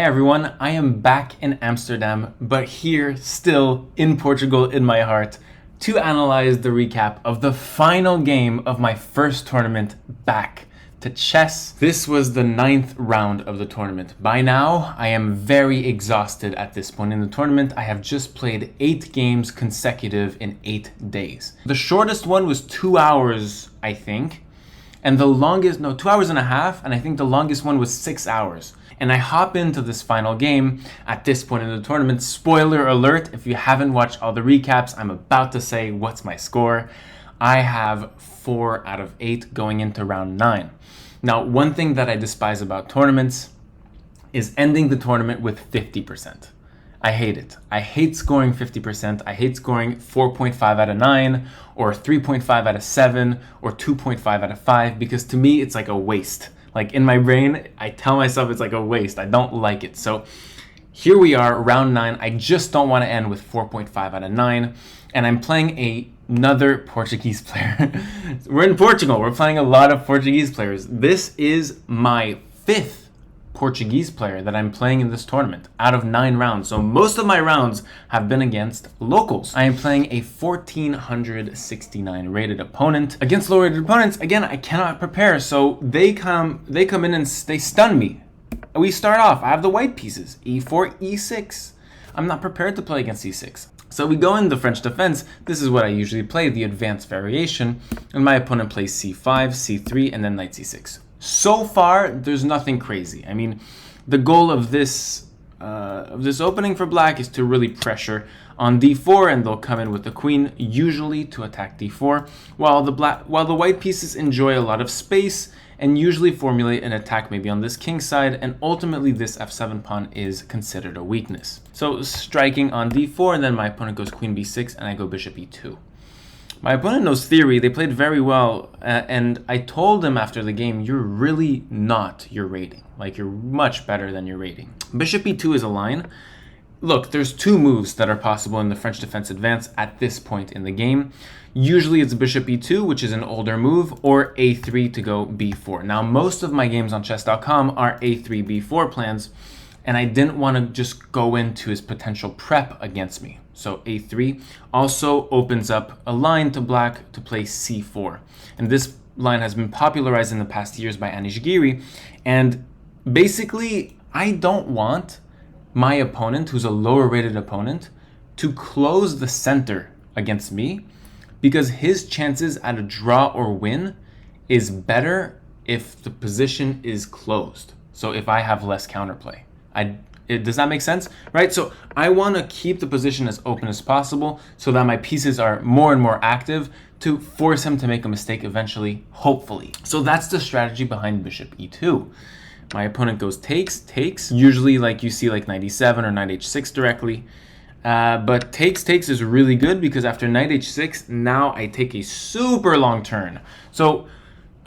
everyone, I am back in Amsterdam, but here still in Portugal in my heart to analyze the recap of the final game of my first tournament back to chess. This was the 9th round of the tournament. By now, I am very exhausted at this point in the tournament. I have just played 8 games consecutive in 8 days. The shortest one was 2 hours, I think. And the longest, 2 hours and a half, and I think the longest one was 6 hours. And I hop into this final game at this point in the tournament. Spoiler alert, if you haven't watched all the recaps, I'm about to say what's my score. I have 4 out of 8 going into round 9. Now, one thing that I despise about tournaments is ending the tournament with 50%. I hate it. I hate scoring 50%. I hate scoring 4.5 out of 9 or 3.5 out of 7 or 2.5 out of 5 because to me it's like a waste. Like in my brain, I tell myself it's like a waste. I don't like it. So here we are, round 9. I just don't want to end with 4.5 out of 9. And I'm playing another Portuguese player. We're in Portugal. We're playing a lot of Portuguese players. This is my 5th Portuguese player that I'm playing in this tournament out of 9 rounds. So most of my rounds have been against locals. I am playing a 1469 rated opponent. Against low rated opponents, again, I cannot prepare. So they come in and they stun me. We start off, I have the white pieces, e4, e6. I'm not prepared to play against e6. So we go in the French defense. This is what I usually play, the advanced variation. And my opponent plays c5, c3, and then knight c6. So far, there's nothing crazy. I mean, the goal of this opening for black is to really pressure on d4, and they'll come in with the queen, usually to attack d4, while the white pieces enjoy a lot of space and usually formulate an attack maybe on this king side, and ultimately this f7 pawn is considered a weakness. So striking on d4, and then my opponent goes queen b6, and I go bishop e2. My opponent knows theory. They played very well, and I told them after the game, you're really not your rating. Like, you're much better than your rating. Bishop e2 is a line. Look, there's 2 moves that are possible in the French defense advance at this point in the game. Usually it's bishop e2, which is an older move, or a3 to go b4. Now, most of my games on chess.com are a3, b4 plans, and I didn't want to just go into his potential prep against me. So a3 also opens up a line to black to play c4. And this line has been popularized in the past years by Anish Giri. And basically, I don't want my opponent, who's a lower rated opponent, to close the center against me because his chances at a draw or win is better if the position is closed. So if I have less counterplay. Does that make sense? Right? So I want to keep the position as open as possible so that my pieces are more and more active to force him to make a mistake eventually, hopefully. So that's the strategy behind bishop e2. My opponent goes takes, usually like you see like knight e7 or knight h6 directly. But takes is really good because after knight h6, now I take a super long turn. So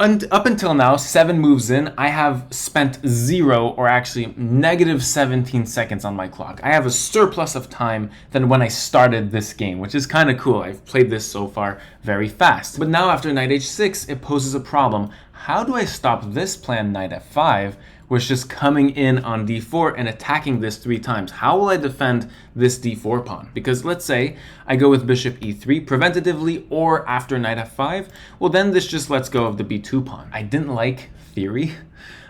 up until now, 7 moves in, I have spent 0 or actually negative 17 seconds on my clock. I have a surplus of time than when I started this game, which is kind of cool. I've played this so far very fast. But now after knight h6, it poses a problem. How do I stop this plan, knight f5, which is just coming in on d4 and attacking this 3 times? How will I defend this d4 pawn? Because let's say I go with bishop e3 preventatively or after knight f5, well then this just lets go of the b2 pawn. I didn't like theory.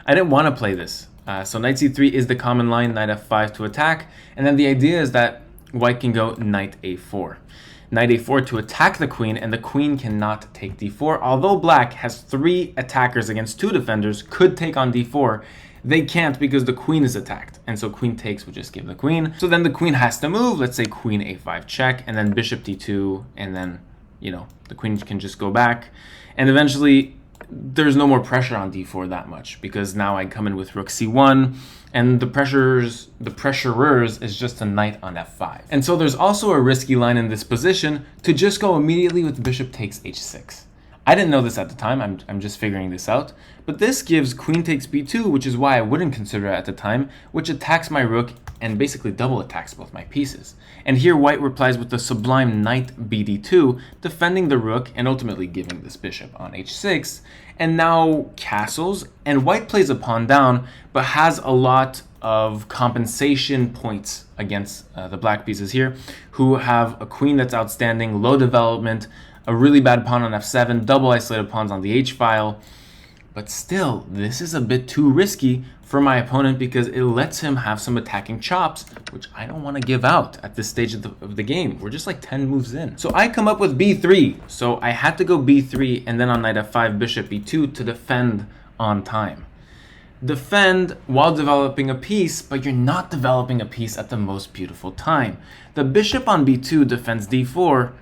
I didn't want to play this. So knight c3 is the common line, knight f5 to attack, and then the idea is that white can go knight a4. Knight a4 to attack the queen, and the queen cannot take d4. Although black has 3 attackers against 2 defenders, could take on d4, they can't because the queen is attacked. And so queen takes would just give the queen. So then the queen has to move. Let's say queen a5 check, and then bishop d2, and then, the queen can just go back. And eventually, there's no more pressure on d4 that much because now I come in with rook c1, and the pressurers is just a knight on f5. And so there's also a risky line in this position to just go immediately with bishop takes h6. I didn't know this at the time, I'm just figuring this out, but this gives queen takes b2, which is why I wouldn't consider it at the time, which attacks my rook and basically double attacks both my pieces. And here white replies with the sublime knight bd2, defending the rook and ultimately giving this bishop on h6, and now castles, and white plays a pawn down, but has a lot of compensation points against the black pieces here, who have a queen that's outstanding, low development, a really bad pawn on f7, double isolated pawns on the h-file. But still, this is a bit too risky for my opponent because it lets him have some attacking chops, which I don't want to give out at this stage of the game. We're just like 10 moves in. So I come up with b3. So I had to go b3 and then on knight f5, bishop b2 to defend on time. Defend while developing a piece, but you're not developing a piece at the most beautiful time. The bishop on b2 defends d4,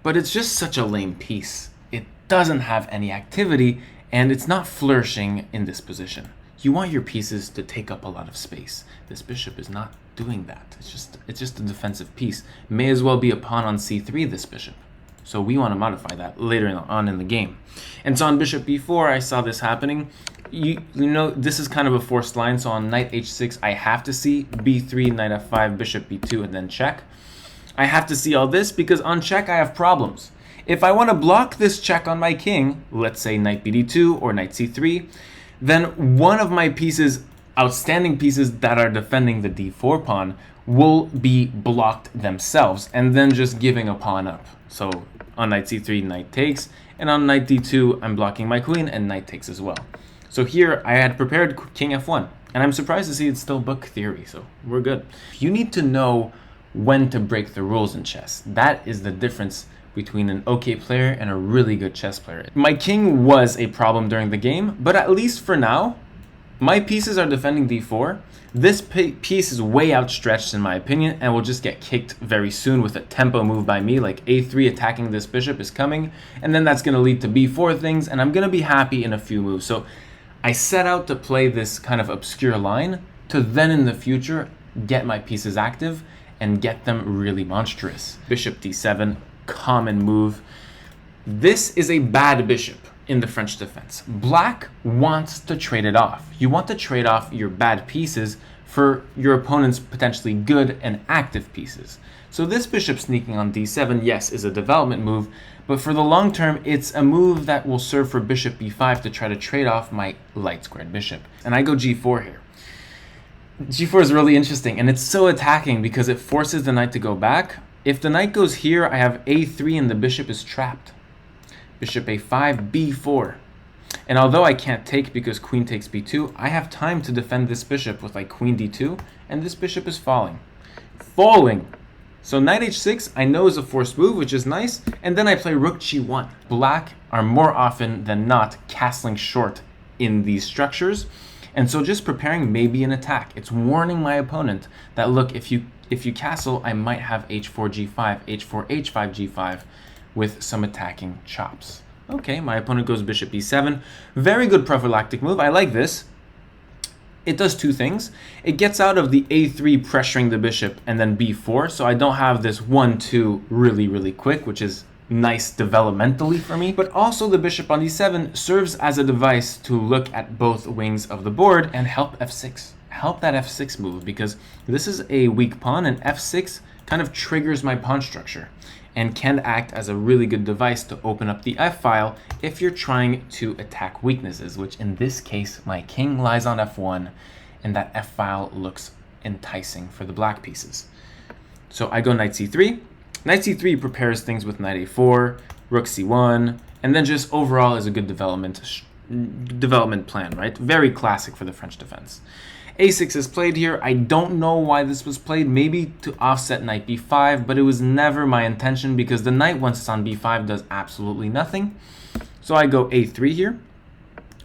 but it's just such a lame piece. It doesn't have any activity, and it's not flourishing in this position. You want your pieces to take up a lot of space. This bishop is not doing that. It's just a defensive piece. May as well be a pawn on c3, this bishop. So we want to modify that later on in the game. And so on bishop b4, I saw this happening. You know, this is kind of a forced line. So on knight h6, I have to see b3, knight f5, bishop b2, and then check. I have to see all this because on check, I have problems. If I want to block this check on my king, let's say knight bd2 or knight c3, then one of my pieces, outstanding pieces that are defending the d4 pawn, will be blocked themselves and then just giving a pawn up. So on knight c3, knight takes, and on knight d2, I'm blocking my queen and knight takes as well. So here I had prepared king f1, and I'm surprised to see it's still book theory, so we're good. You need to know when to break the rules in chess. That is the difference between an okay player and a really good chess player. My king was a problem during the game, but at least for now, my pieces are defending d4. This piece is way outstretched in my opinion and will just get kicked very soon with a tempo move by me, like a3 attacking this bishop is coming, and then that's going to lead to b4 things, and I'm going to be happy in a few moves. So I set out to play this kind of obscure line to then in the future get my pieces active and get them really monstrous. Bishop d7, common move. This is a bad bishop in the French defense. Black wants to trade it off. You want to trade off your bad pieces for your opponent's potentially good and active pieces. So this bishop sneaking on d7, yes, is a development move, but for the long term, it's a move that will serve for bishop b5 to try to trade off my light squared bishop. And I go g4 here. g4 is really interesting, and it's so attacking because it forces the knight to go back. If the knight goes here, I have a3 and the bishop is trapped. Bishop a5, b4. And although I can't take because queen takes b2, I have time to defend this bishop with like queen d2, and this bishop is falling. Falling! So knight h6 I know is a forced move, which is nice, and then I play rook g1. Black are more often than not castling short in these structures, and so just preparing maybe an attack. It's warning my opponent that, look, if you castle, I might have h4 g5, h4 h5 g5 with some attacking chops. Okay, my opponent goes bishop e7. Very good prophylactic move. I like this. It does two things. It gets out of the a3 pressuring the bishop and then b4, so I don't have this 1-2 really quick, which is nice developmentally for me. But also the bishop on d7 serves as a device to look at both wings of the board and help f6. Help that f6 move, because this is a weak pawn, and f6 kind of triggers my pawn structure and can act as a really good device to open up the f-file if you're trying to attack weaknesses, which in this case, my king lies on f1, and that f-file looks enticing for the black pieces. So I go knight c3. Knight c3 prepares things with knight a4, rook c1, and then just overall is a good development plan, right? Very classic for the French defense. a6 is played here. I don't know why this was played, maybe to offset knight b5, but it was never my intention because the knight, once it's on b5, does absolutely nothing. So I go a3 here,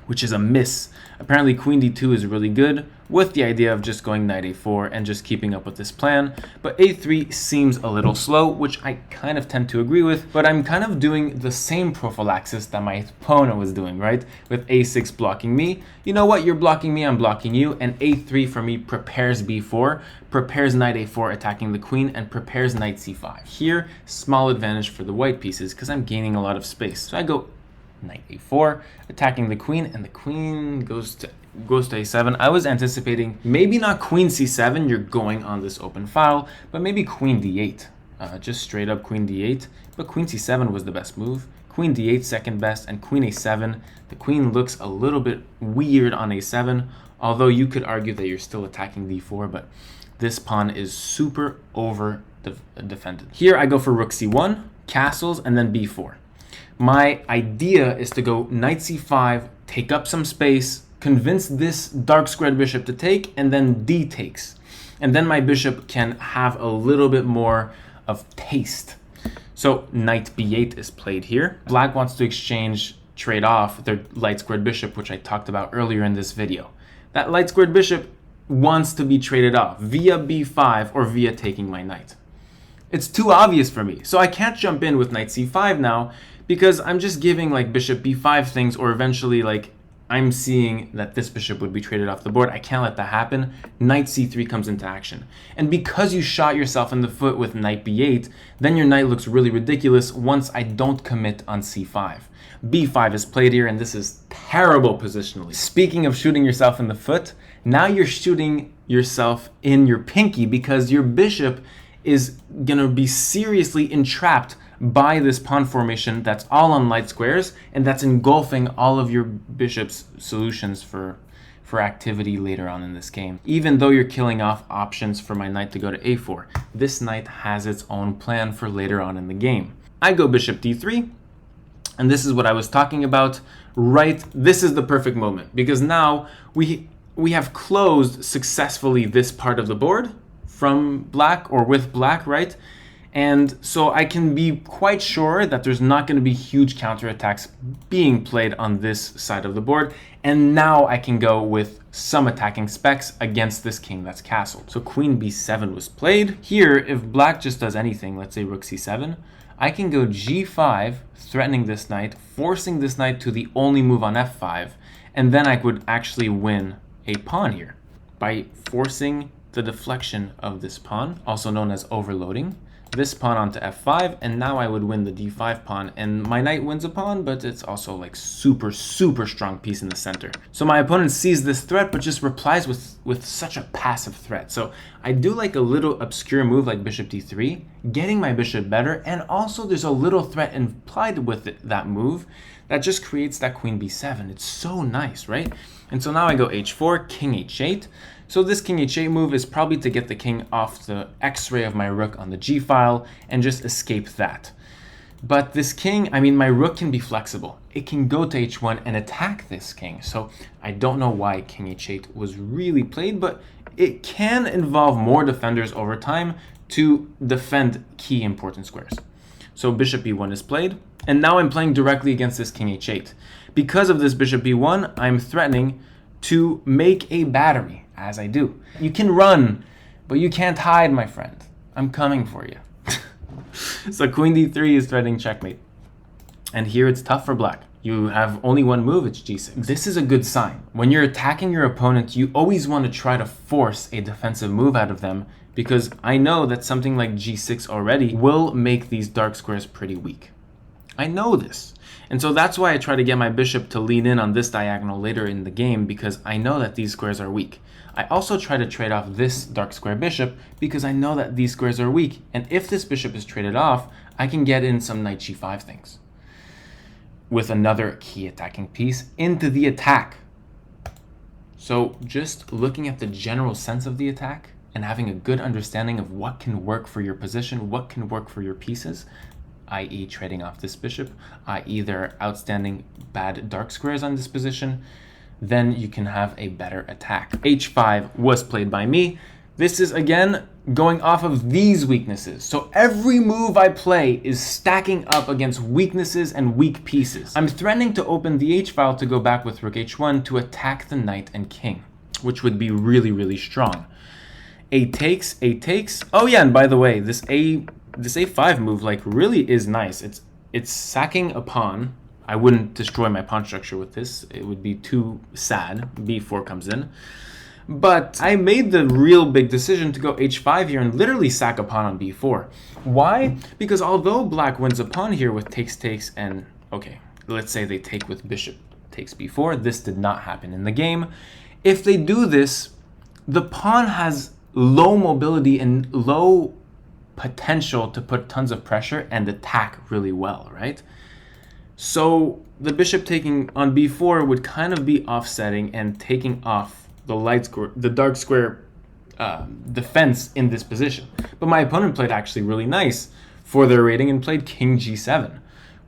which is a miss. Apparently queen d2 is really good, with the idea of just going knight a4 and just keeping up with this plan. But a3 seems a little slow, which I kind of tend to agree with, but I'm kind of doing the same prophylaxis that my opponent was doing, right? With a6 blocking me. You know what? You're blocking me, I'm blocking you. And a3 for me prepares b4, prepares knight a4 attacking the queen, and prepares knight c5. Here, small advantage for the white pieces because I'm gaining a lot of space. So I go knight a4, attacking the queen, and the queen goes to a7. I was anticipating maybe not queen c7, you're going on this open file, but maybe queen d8, just straight up queen d8, but queen c7 was the best move. Queen d8 second best, and queen a7. The queen looks a little bit weird on a7, Although you could argue that you're still attacking d4, but this pawn is super over defended. Here I go for rook c1, castles, and then b4. My idea is to go knight c5, take up some space, convince this dark squared bishop to take, and then d takes. And then my bishop can have a little bit more of taste. So knight b8 is played here. Black wants to exchange, trade off their light squared bishop, which I talked about earlier in this video. That light squared bishop wants to be traded off via b5 or via taking my knight. It's too obvious for me, so I can't jump in with knight c5 now because I'm just giving like bishop b5 things, or eventually like I'm seeing that this bishop would be traded off the board. I can't let that happen. Knight c3 comes into action. And because you shot yourself in the foot with knight b8, then your knight looks really ridiculous once I don't commit on c5. b5 is played here, and this is terrible positionally. Speaking of shooting yourself in the foot, now you're shooting yourself in your pinky because your bishop is gonna be seriously entrapped by this pawn formation that's all on light squares, and that's engulfing all of your bishop's solutions for activity later on in this game. Even though you're killing off options for my knight to go to a4, this knight has its own plan for later on in the game. I go bishop d3, and this is what I was talking about, right? This is the perfect moment, because now we have closed successfully this part of the board from black, or with black, right? And so I can be quite sure that there's not going to be huge counterattacks being played on this side of the board. And now I can go with some attacking specs against this king that's castled. So queen b7 was played. Here, if black just does anything, let's say rook c7, I can go g5, threatening this knight, forcing this knight to the only move on f5. And then I would actually win a pawn here by forcing the deflection of this pawn, also known as overloading this pawn onto f5, and now I would win the d5 pawn, and my knight wins a pawn, but it's also like super strong piece in the center. So my opponent sees this threat but just replies with such a passive threat. So I do like a little obscure move like bishop d3, getting my bishop better, and also there's a little threat implied with that move that just creates that queen b7. It's so nice, right? And so now I go h4, king h8. So this king h8 move is probably to get the king off the x-ray of my rook on the g file and just escape that. But this king, I mean, my rook can be flexible. It can go to h1 and attack this king. So I don't know why king h8 was really played, but it can involve more defenders over time to defend key important squares. So bishop b1 is played, and now I'm playing directly against this king h8. Because of this bishop b1, I'm threatening to make a battery, as I do. You can run, but you can't hide, my friend. I'm coming for you. So queen d3 is threatening checkmate. And here it's tough for black. You have only one move, it's g6. This is a good sign. When you're attacking your opponent, you always want to try to force a defensive move out of them, because I know that something like g6 already will make these dark squares pretty weak. I know this. And so that's why I try to get my bishop to lean in on this diagonal later in the game, because I know that these squares are weak. I also try to trade off this dark square bishop because I know that these squares are weak. And if this bishop is traded off, I can get in some knight g5 things with another key attacking piece into the attack. So just looking at the general sense of the attack and having a good understanding of what can work for your position, what can work for your pieces, i.e. trading off this bishop, i.e. there are outstanding bad dark squares on this position, then you can have a better attack. h5 was played by me. This is, again, going off of these weaknesses. So every move I play is stacking up against weaknesses and weak pieces. I'm threatening to open the h-file to go back with rook h1 to attack the knight and king, which would be really strong. A takes. Oh yeah, and by the way, this a5 move like really is nice. It's sacking a pawn. I wouldn't destroy my pawn structure with this. It would be too sad. b4 comes in. But I made the real big decision to go h5 here and literally sack a pawn on b4. Why? Because although black wins a pawn here with takes, and okay, let's say they take with bishop takes b4. This did not happen in the game. If they do this, the pawn has low mobility and low potential to put tons of pressure and attack really well, right? So the bishop taking on b4 would kind of be offsetting and taking off the dark square defense in this position. But my opponent played actually really nice for their rating and played king g7,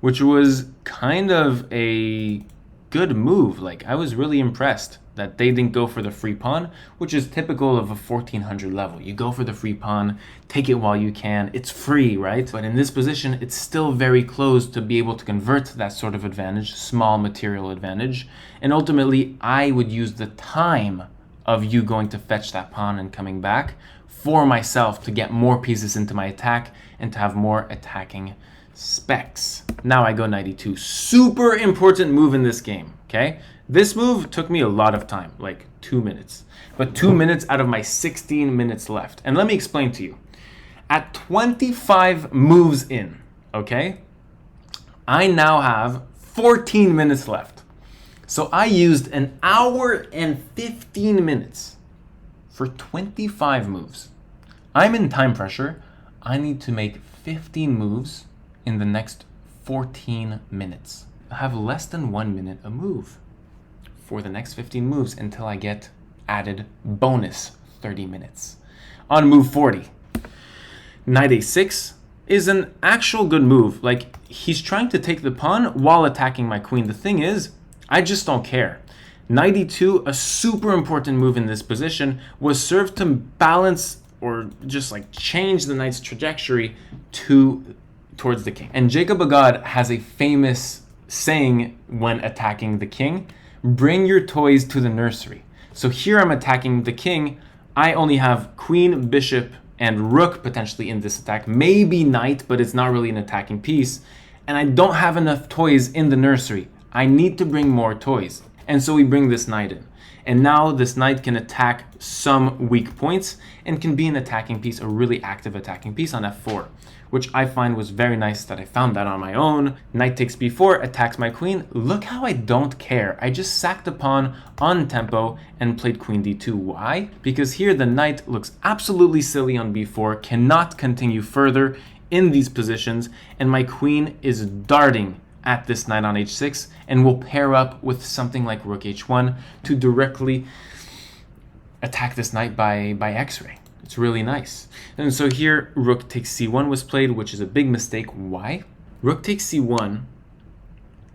which was kind of a good move. Like, I was really impressed that they didn't go for the free pawn, which is typical of a 1400 level. You go for the free pawn, take it while you can. It's free, right? But in this position, it's still very close to be able to convert that sort of advantage, small material advantage. And ultimately, I would use the time of you going to fetch that pawn and coming back for myself to get more pieces into my attack and to have more attacking specs. Now I go knight e2. Super important move in this game, okay? This move took me a lot of time, like 2 minutes. But 2 minutes out of my 16 minutes left. And let me explain to you. At 25 moves in, okay, I now have 14 minutes left. So I used an hour and 15 minutes for 25 moves. I'm in time pressure. I need to make 15 moves in the next 14 minutes. I have less than 1 minute a move for the next 15 moves until I get added bonus 30 minutes. On move 40, knight a6 is an actual good move. Like, he's trying to take the pawn while attacking my queen. The thing is, I just don't care. Knight e2, a super important move in this position, was served to balance or just like change the knight's trajectory towards the king. And Jacob Agad has a famous saying when attacking the king: bring your toys to the nursery. So here I'm attacking the king. I only have queen, bishop, and rook potentially in this attack. Maybe knight, but it's not really an attacking piece. And I don't have enough toys in the nursery. I need to bring more toys. And so we bring this knight in. And now this knight can attack some weak points and can be an attacking piece, a really active attacking piece on f4, which I find was very nice that I found that on my own. Knight takes b4, attacks my queen. Look how I don't care. I just sacked the pawn on tempo and played queen d2. Why? Because here the knight looks absolutely silly on b4, cannot continue further in these positions, and my queen is darting at this knight on h6 and will pair up with something like rook h1 to directly attack this knight by x-ray. It's really nice. And so here rook takes c1 was played, which is a big mistake. Why? Rook takes c1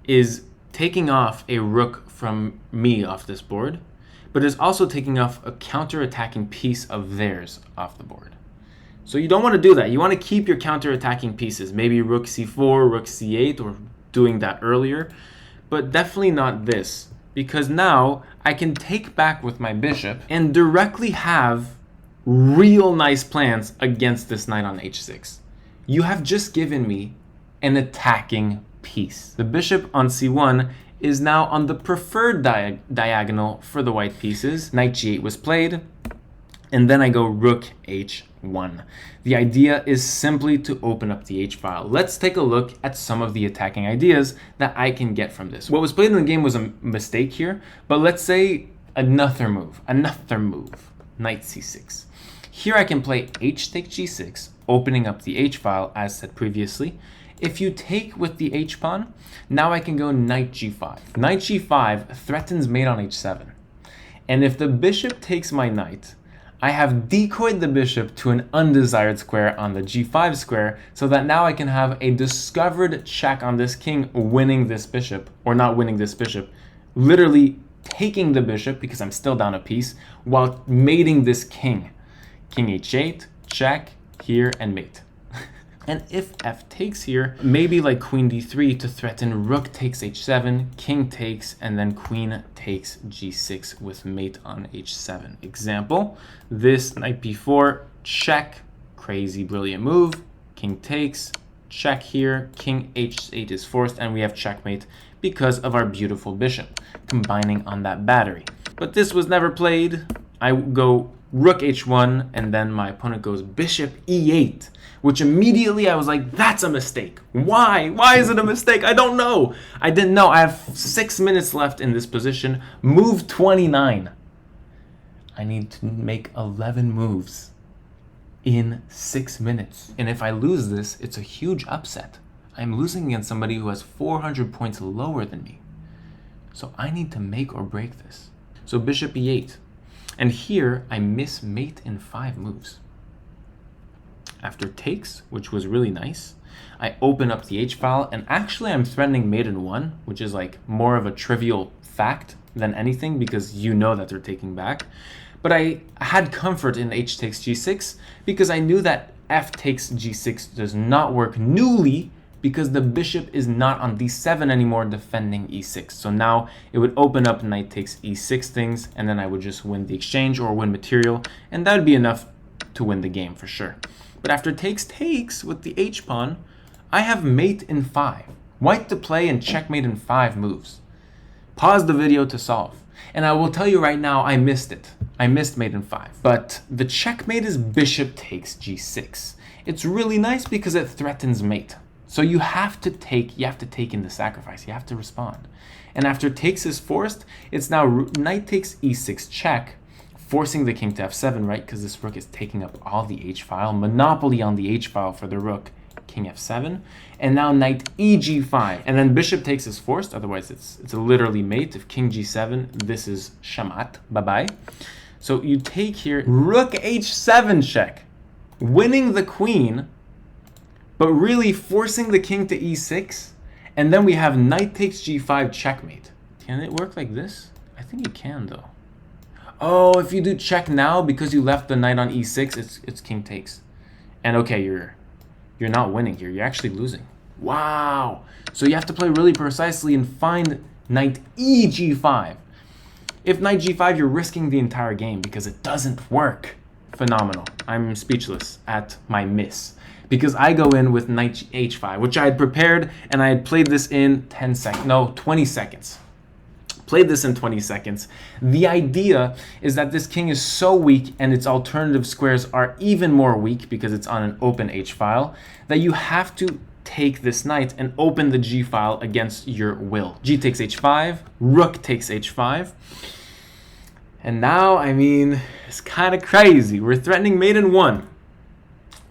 is taking off a rook from me off this board, but is also taking off a counter-attacking piece of theirs off the board. So you don't want to do that. You want to keep your counter-attacking pieces, maybe rook c4, rook c8, or doing that earlier, but definitely not this, because now I can take back with my bishop and directly have real nice plans against this knight on h6. You have just given me an attacking piece. The bishop on c1 is now on the preferred diagonal for the white pieces. Knight g8 was played, and then I go rook h1. The idea is simply to open up the h-file. Let's take a look at some of the attacking ideas that I can get from this. What was played in the game was a mistake here, but let's say another move, knight c6. Here I can play h takes g6, opening up the h-file as said previously. If you take with the h-pawn, now I can go knight g5. Knight g5 threatens mate on h7. And if the bishop takes my knight, I have decoyed the bishop to an undesired square on the g5 square, so that now I can have a discovered check on this king, winning this bishop, or not winning this bishop, literally taking the bishop because I'm still down a piece, while mating this king. King h8, check, here, and mate. And if f takes here, maybe like queen d3 to threaten rook takes h7, king takes, and then queen takes g6 with mate on h7. Example, this knight b4, check, crazy brilliant move, king takes, check here, king h8 is forced, and we have checkmate because of our beautiful bishop, combining on that battery. But this was never played. I go rook h1, and then my opponent goes bishop e8, which immediately I was like, that's a mistake. Why? Why is it a mistake? I don't know. I didn't know. I have 6 minutes left in this position. Move 29. I need to make 11 moves in 6 minutes. And if I lose this, it's a huge upset. I'm losing against somebody who has 400 points lower than me. So I need to make or break this. So bishop e8. And here I miss mate in 5 moves. After takes, which was really nice, I open up the h-file, and actually I'm threatening mate in 1, which is like more of a trivial fact than anything because you know that they're taking back. But I had comfort in h takes g6 because I knew that f takes g6 does not work newly because the bishop is not on d7 anymore defending e6. So now it would open up knight takes e6 things, and then I would just win the exchange or win material, and that would be enough to win the game for sure. But after takes with the h-pawn, I have mate in 5. White to play and checkmate in 5 moves. Pause the video to solve. And I will tell you right now, I missed it. I missed mate in 5. But the checkmate is bishop takes g6. It's really nice because it threatens mate. So you have to take in the sacrifice. You have to respond. And after takes is forced, it's now knight takes e6 check, forcing the king to f7, right? Because this rook is taking up all the h-file. Monopoly on the h-file for the rook. King f7, and now knight eg5, and then bishop takes is forced, otherwise it's literally mate. If king g7, this is shamat, bye-bye. So you take here, rook h7 check, winning the queen, but really forcing the king to e6, and then we have knight takes g5 checkmate. Can it work like this? I think it can though. Oh, if you do check now, because you left the knight on e6, it's king takes. And okay, you're not winning here. You're actually losing. Wow. So you have to play really precisely and find knight eg5. If knight g5, you're risking the entire game because it doesn't work. Phenomenal. I'm speechless at my miss. Because I go in with knight h5, which I had prepared, and I had played this in 20 seconds. Played this in 20 seconds. The idea is that this king is so weak and its alternative squares are even more weak because it's on an open h-file that you have to take this knight and open the g-file against your will. G takes h5, rook takes h5. And now, I mean, it's kind of crazy. We're threatening mate in 1.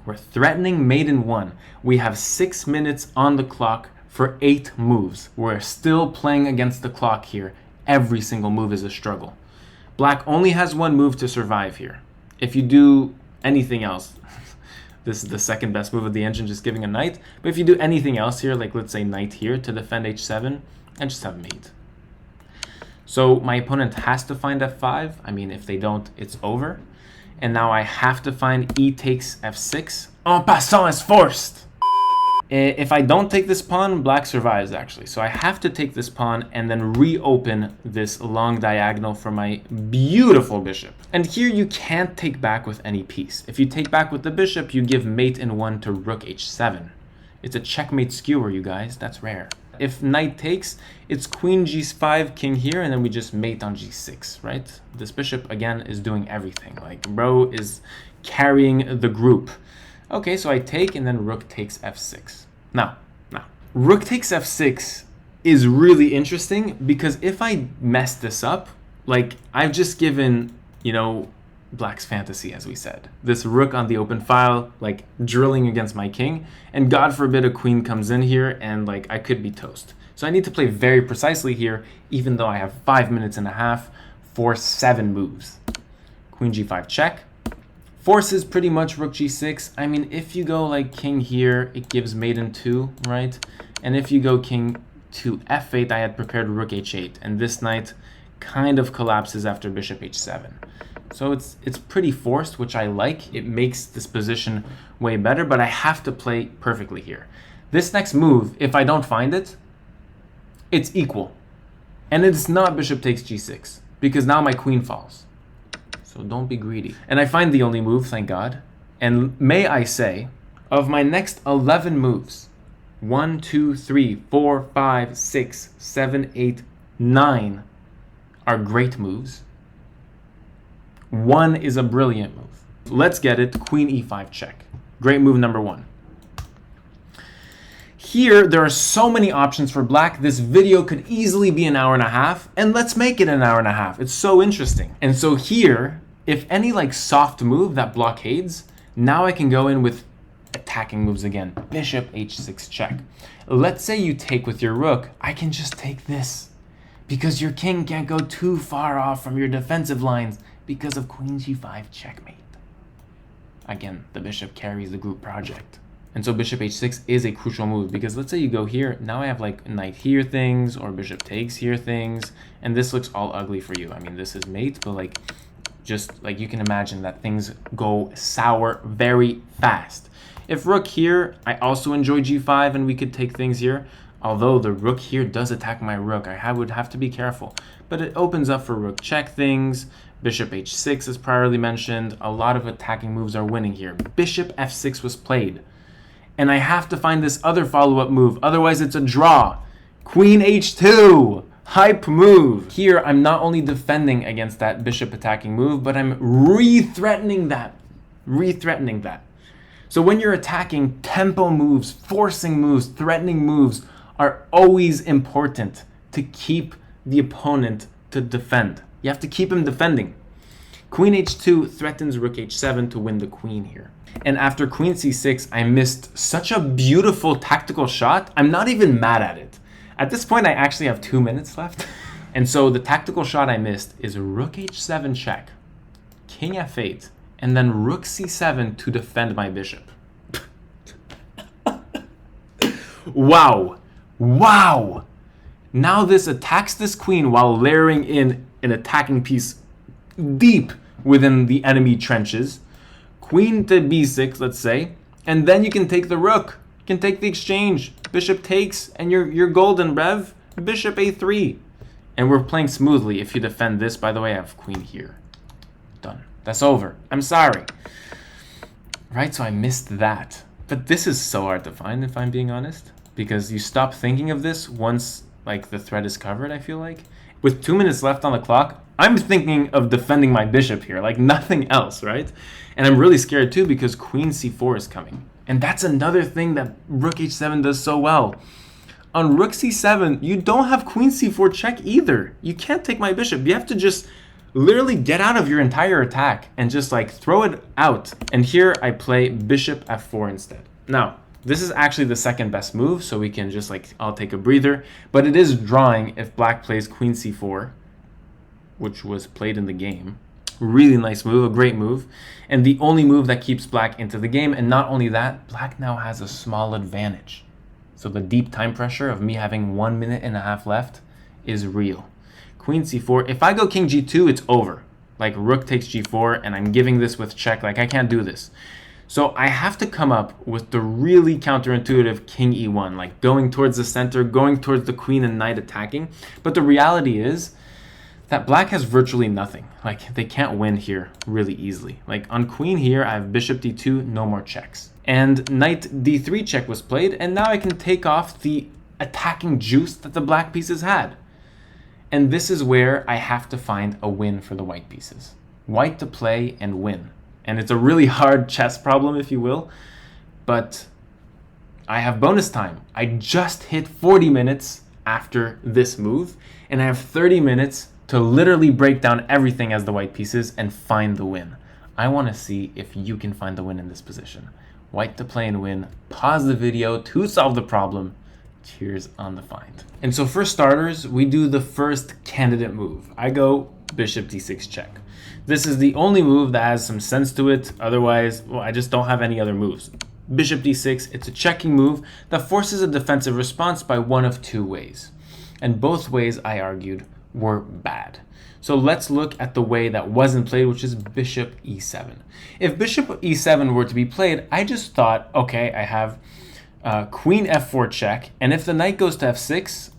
We're threatening mate in 1. We have 6 minutes on the clock for 8 moves. We're still playing against the clock here. Every single move is a struggle. Black only has 1 move to survive here. If you do anything else, this is the second best move of the engine, just giving a knight. But if you do anything else here, like let's say knight here to defend h7, I just have mate. So my opponent has to find f5. I mean, if they don't, it's over. And now I have to find e takes f6. En passant is forced. If I don't take this pawn, black survives actually. So I have to take this pawn and then reopen this long diagonal for my beautiful bishop. And here you can't take back with any piece. If you take back with the bishop, you give mate in 1 to rook h7. It's a checkmate skewer, you guys. That's rare. If knight takes, it's queen g5, king here, and then we just mate on g6, right? This bishop, again, is doing everything. Like, bro is carrying the group. Okay, so I take, and then rook takes f6. Now, rook takes f6 is really interesting because if I mess this up, like, I've just given, you know, black's fantasy, as we said. This rook on the open file, like, drilling against my king, and God forbid a queen comes in here, and, like, I could be toast. So I need to play very precisely here, even though I have 5 minutes and a half for 7 moves. Queen g5 check. Forces pretty much rook g6. I mean, if you go like king here, it gives mate in 2, right? And if you go king to f8, I had prepared rook h8, and this knight kind of collapses after bishop h7. So it's pretty forced, which I like. It makes this position way better, but I have to play perfectly here. This next move, if I don't find it, it's equal. And it's not bishop takes g6, because now my queen falls. So don't be greedy. And I find the only move, thank God. And may I say, of my next 11 moves, 1, 2, 3, 4, 5, 6, 7, 8, 9 are great moves. 1 is a brilliant move. Let's get it. Queen e5 check. Great move number 1. Here, there are so many options for black. This video could easily be an hour and a half, and let's make it an hour and a half. It's so interesting. And so here, if any like soft move that blockades, now I can go in with attacking moves again. Bishop h6 check. Let's say you take with your rook. I can just take this because your king can't go too far off from your defensive lines. because of queen g5 checkmate. Again, the bishop carries the group project. And so bishop h6 is a crucial move, because let's say you go here, now I have like knight here things, or bishop takes here things, and this looks all ugly for you. I mean, this is mate, but like, just like you can imagine that things go sour very fast. If rook here, I also enjoy g5 and we could take things here. Although the rook here does attack my rook, I would have to be careful. But it opens up for rook check things. Bishop h6 is priorly mentioned. A lot of attacking moves are winning here. Bishop f6 was played. And I have to find this other follow-up move, otherwise it's a draw. Queen h2, hype move. Here, I'm not only defending against that bishop attacking move, but I'm re-threatening that. So when you're attacking, tempo moves, forcing moves, threatening moves are always important to keep the opponent to defend. You have to keep him defending. Queen h2 threatens rook h7 to win the queen here. And after queen c6, I missed such a beautiful tactical shot. I'm not even mad at it. At this point, I actually have 2 minutes left. And so the tactical shot I missed is rook h7 check, king f8, and then rook c7 to defend my bishop. Wow. Wow. Now this attacks this queen while layering in an attacking piece deep within the enemy trenches. Queen to b6, let's say, and then you can take the rook. You can take the exchange. Bishop takes, and you're golden, Rev. Bishop a3. And we're playing smoothly. If you defend this, by the way, I have queen here. Done. That's over. I'm sorry. Right, so I missed that. But this is so hard to find, if I'm being honest, because you stop thinking of this once like the thread is covered, I feel like. With 2 minutes left on the clock, I'm thinking of defending my bishop here, like nothing else, right? And I'm really scared too because queen c4 is coming. And that's another thing that rook h7 does so well. On rook c7, you don't have queen c4 check either. You can't take my bishop. You have to just literally get out of your entire attack and just like throw it out. And here I play bishop f4 instead. Now, this is actually the second best move, so we can just like, I'll take a breather. But it is drawing if black plays queen c4, which was played in the game. Really nice move, a great move. And the only move that keeps black into the game. And not only that, black now has a small advantage. So the deep time pressure of me having 1.5 minutes left is real. Queen c4, if I go king g2, it's over. Like rook takes g4, and I'm giving this with check, like I can't do this. So I have to come up with the really counterintuitive king e1, like going towards the center, going towards the queen and knight attacking. But the reality is that black has virtually nothing. Like they can't win here really easily. Like on queen here, I have bishop d2, no more checks. And knight d3 check was played, and now I can take off the attacking juice that the black pieces had. And this is where I have to find a win for the white pieces. White to play and win. And it's a really hard chess problem, if you will. But I have bonus time. I just hit 40 minutes after this move. And I have 30 minutes to literally break down everything as the white pieces and find the win. I want to see if you can find the win in this position. White to play and win. Pause the video to solve the problem. Cheers on the find. And so for starters, we do the first candidate move. I go bishop d6 check. This is the only move that has some sense to it. Otherwise, well, I just don't have any other moves. Bishop d6, it's a checking move that forces a defensive response by one of two ways. And both ways, I argued, were bad. So let's look at the way that wasn't played, which is bishop e7. If bishop e7 were to be played, I just thought, okay, I have queen f4 check, and if the knight goes to f6,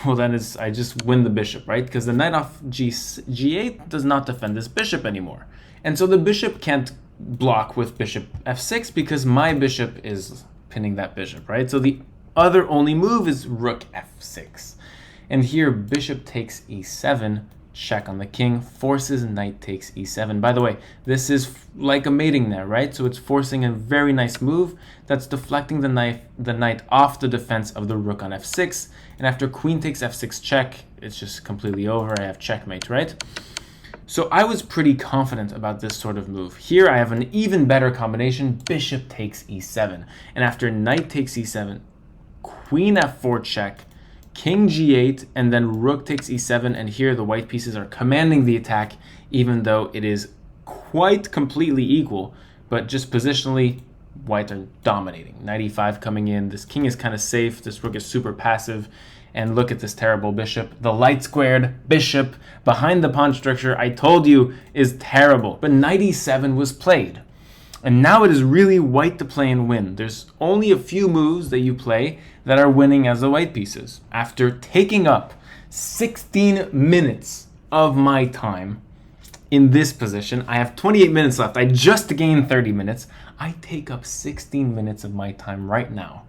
well then I just win the bishop, right? Because the knight off g8 does not defend this bishop anymore. And so the bishop can't block with bishop f6 because my bishop is pinning that bishop, right? So the other only move is rook f6. And here bishop takes e7, check on the king, forces knight takes e7. By the way, this is like a mating there, right? So it's forcing a very nice move that's deflecting the knight off the defense of the rook on f6. And after queen takes f6 check, it's just completely over. I have checkmate, right? So I was pretty confident about this sort of move. Here I have an even better combination. Bishop takes e7. And after knight takes e7, queen f4 check, king g8, and then rook takes e7, and here the white pieces are commanding the attack even though it is quite completely equal, but just positionally, white are dominating. 95 coming in. This king is kind of safe. This rook is super passive. And look at this terrible bishop. The light squared bishop behind the pawn structure, I told you, is terrible. But knight e7 was played. And now it is really white to play and win. There's only a few moves that you play that are winning as the white pieces. After taking up 16 minutes of my time in this position, I have 28 minutes left. I just gained 30 minutes. I take up 16 minutes of my time right now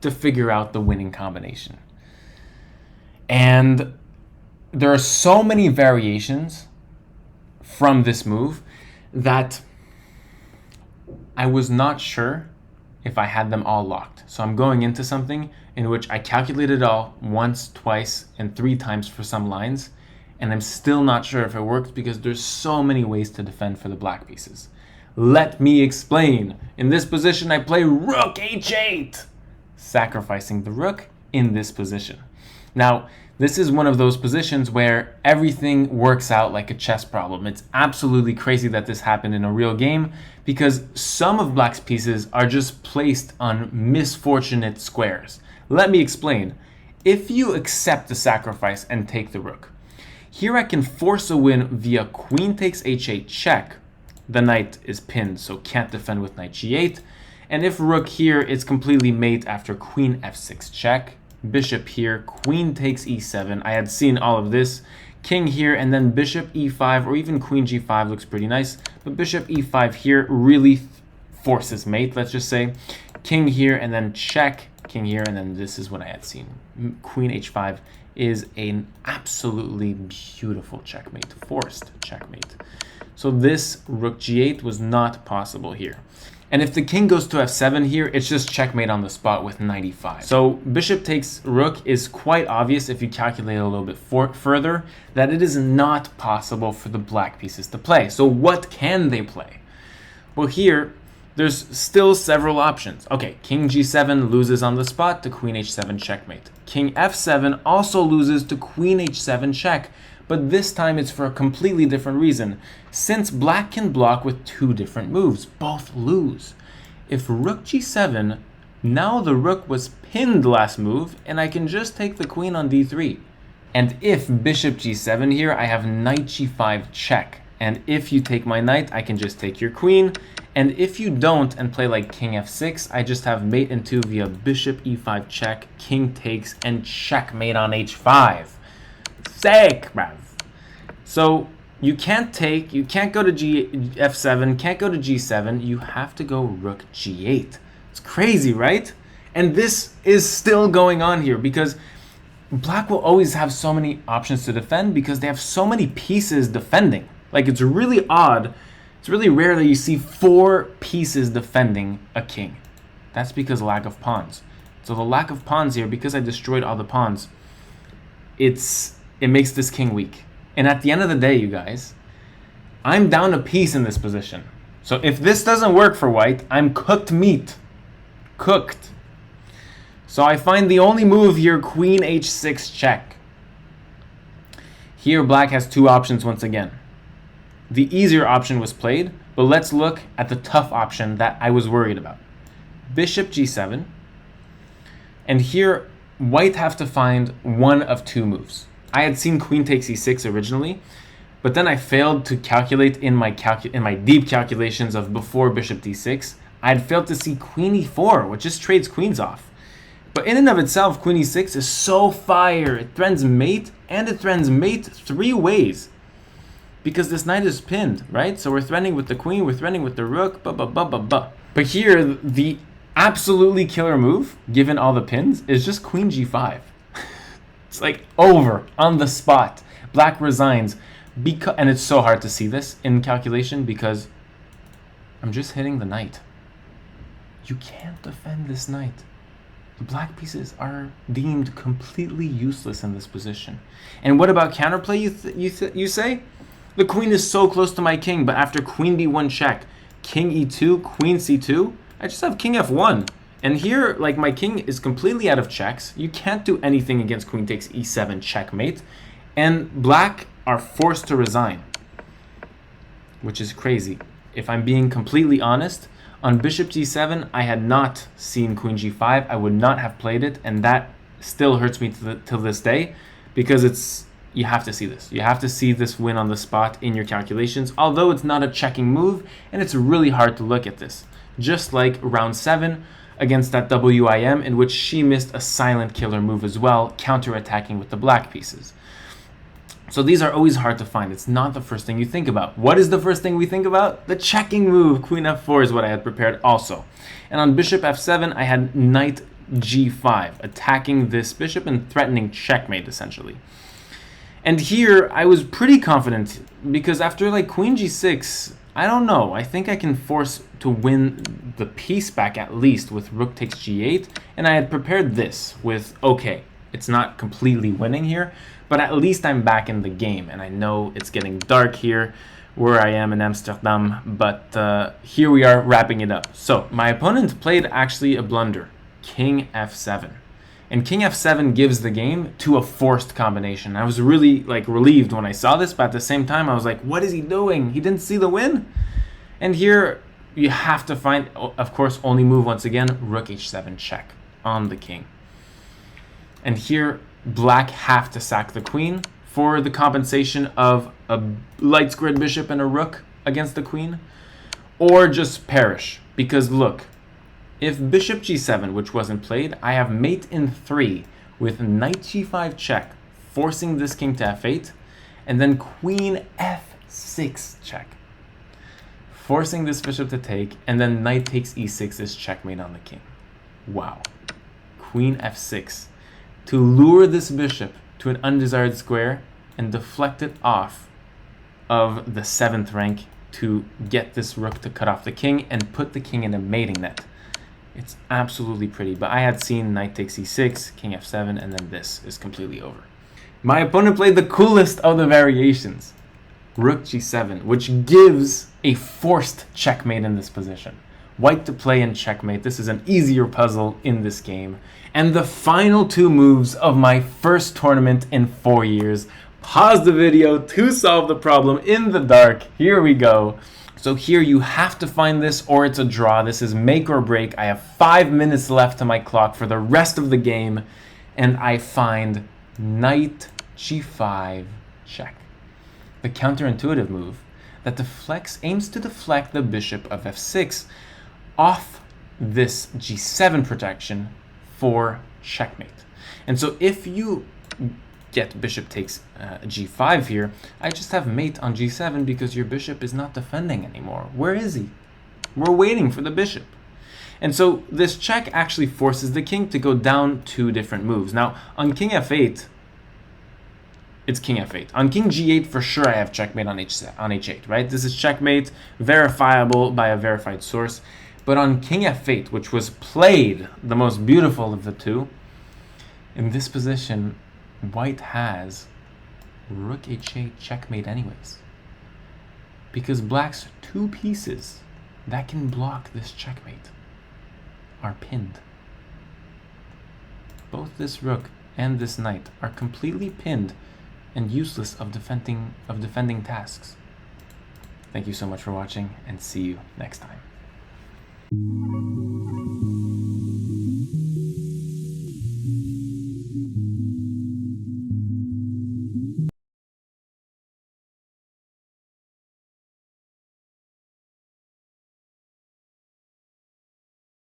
to figure out the winning combination. And there are so many variations from this move that I was not sure if I had them all locked. So I'm going into something in which I calculated it all once, twice, and 3 times for some lines, and I'm still not sure if it works because there's so many ways to defend for the black pieces. Let me explain. In this position, I play rook h8, sacrificing the rook in this position. Now, this is one of those positions where everything works out like a chess problem. It's absolutely crazy that this happened in a real game because some of black's pieces are just placed on misfortunate squares. Let me explain. If you accept the sacrifice and take the rook, here I can force a win via queen takes h8 check. The knight is pinned, so can't defend with knight g8. And if rook here, it's completely mate after queen f6 check. Bishop here, queen takes e7. I had seen all of this. King here, and then bishop e5, or even queen g5 looks pretty nice. But bishop e5 here really forces mate, let's just say. King here, and then check. King here, and then this is what I had seen. Queen h5 is an absolutely beautiful checkmate, forced checkmate. So this rook g8 was not possible here. And if the king goes to f7 here, it's just checkmate on the spot with knight e5. So bishop takes rook is quite obvious if you calculate a little bit further that it is not possible for the black pieces to play. So what can they play? Well, here, there's still several options. Okay, king g7 loses on the spot to queen h7 checkmate. King f7 also loses to queen h7 check. But this time it's for a completely different reason. Since black can block with 2 different moves, both lose. If rook g7, now the rook was pinned last move, and I can just take the queen on d3. And if bishop g7 here, I have knight g5 check. And if you take my knight, I can just take your queen. And if you don't and play like king f6, I just have mate in 2 via bishop e5 check, king takes, and checkmate on h5. Sick, bruv. So you can't go to f7, can't go to g7, you have to go rook g8. It's crazy, right? And this is still going on here because black will always have so many options to defend because they have so many pieces defending. Like, it's really odd. It's really rare that you see 4 pieces defending a king. That's because lack of pawns. So the lack of pawns here, because I destroyed all the pawns, it makes this king weak. And at the end of the day, you guys, I'm down a piece in this position. So if this doesn't work for white, I'm cooked meat. Cooked. So I find the only move here, queen h6 check. Here, black has 2 options once again. The easier option was played, but let's look at the tough option that I was worried about. Bishop g7. And here, white have to find one of 2 moves. I had seen queen takes e6 originally, but then I failed to calculate in my deep calculations of before bishop d6. I had failed to see queen e4, which just trades queens off. But in and of itself, queen e6 is so fire. It threatens mate, and it threatens mate 3 ways. Because this knight is pinned, right? So we're threatening with the queen, we're threatening with the rook, But here, the absolutely killer move, given all the pins, is just queen g5. It's like over on the spot. Black resigns. And it's so hard to see this in calculation because I'm just hitting the knight. You can't defend this knight. The black pieces are deemed completely useless in this position. And what about counterplay, you say? The queen is so close to my king, but after queen b1 check, king e2, queen c2, I just have king f1. And here, like, my king is completely out of checks. You can't do anything against queen takes e7 checkmate. And black are forced to resign. which is crazy. If I'm being completely honest, on bishop g7, I had not seen queen g5. I would not have played it, and that still hurts me till this day, because you have to see this. You have to see this win on the spot in your calculations, although it's not a checking move, and it's really hard to look at this. Just like round 7 against that WIM, in which she missed a silent killer move as well, counter-attacking with the black pieces. So these are always hard to find. It's not the first thing you think about. What is the first thing we think about? The checking move. Queen f4 is what I had prepared also. And on bishop f7, I had knight g5, attacking this bishop and threatening checkmate, essentially. And here, I was pretty confident, because after like queen g6, I don't know, I think I can force to win the piece back at least with rook takes g8, and I had prepared this with, okay, it's not completely winning here, but at least I'm back in the game, and I know it's getting dark here where I am in Amsterdam, but here we are wrapping it up. So my opponent played actually a blunder, king f7. And king f7 gives the game to a forced combination. I was really like relieved when I saw this, but at the same time I was like, what is he doing? He didn't see the win? And here you have to find, of course, only move once again, rook h7 check on the king. And here black have to sack the queen for the compensation of a light squared bishop and a rook against the queen, or just perish. Because look, if bishop g7, which wasn't played, I have mate in 3 with knight g5 check, forcing this king to f8, and then queen f6 check, forcing this bishop to take, and then knight takes e6 is checkmate on the king. Wow. Queen f6. To lure this bishop to an undesired square and deflect it off of the 7th rank to get this rook to cut off the king and put the king in a mating net. It's absolutely pretty, but I had seen knight takes e6, king f7, and then this is completely over. My opponent played the coolest of the variations, rook g7, which gives a forced checkmate in this position. White to play and checkmate. This is an easier puzzle in this game. And the final 2 moves of my first tournament in 4 years. Pause the video to solve the problem in the dark. Here we go. So here you have to find this or it's a draw. This is make or break. I have 5 minutes left to my clock for the rest of the game. And I find knight g5 check. The counterintuitive move that aims to deflect the bishop of f6 off this g7 protection for checkmate. And so if you get bishop takes g5 here, I just have mate on g7 because your bishop is not defending anymore. Where is he? We're waiting for the bishop. And so this check actually forces the king to go down 2 different moves. Now on king f8, it's king f8. On king g8, for sure I have checkmate on h8, right? This is checkmate, verifiable by a verified source. But on king f8, which was played the most beautiful of the 2, in this position, white has rook h8 checkmate anyways. Because black's 2 pieces that can block this checkmate are pinned. Both this rook and this knight are completely pinned and useless of defending tasks. Thank you so much for watching, and see you next time.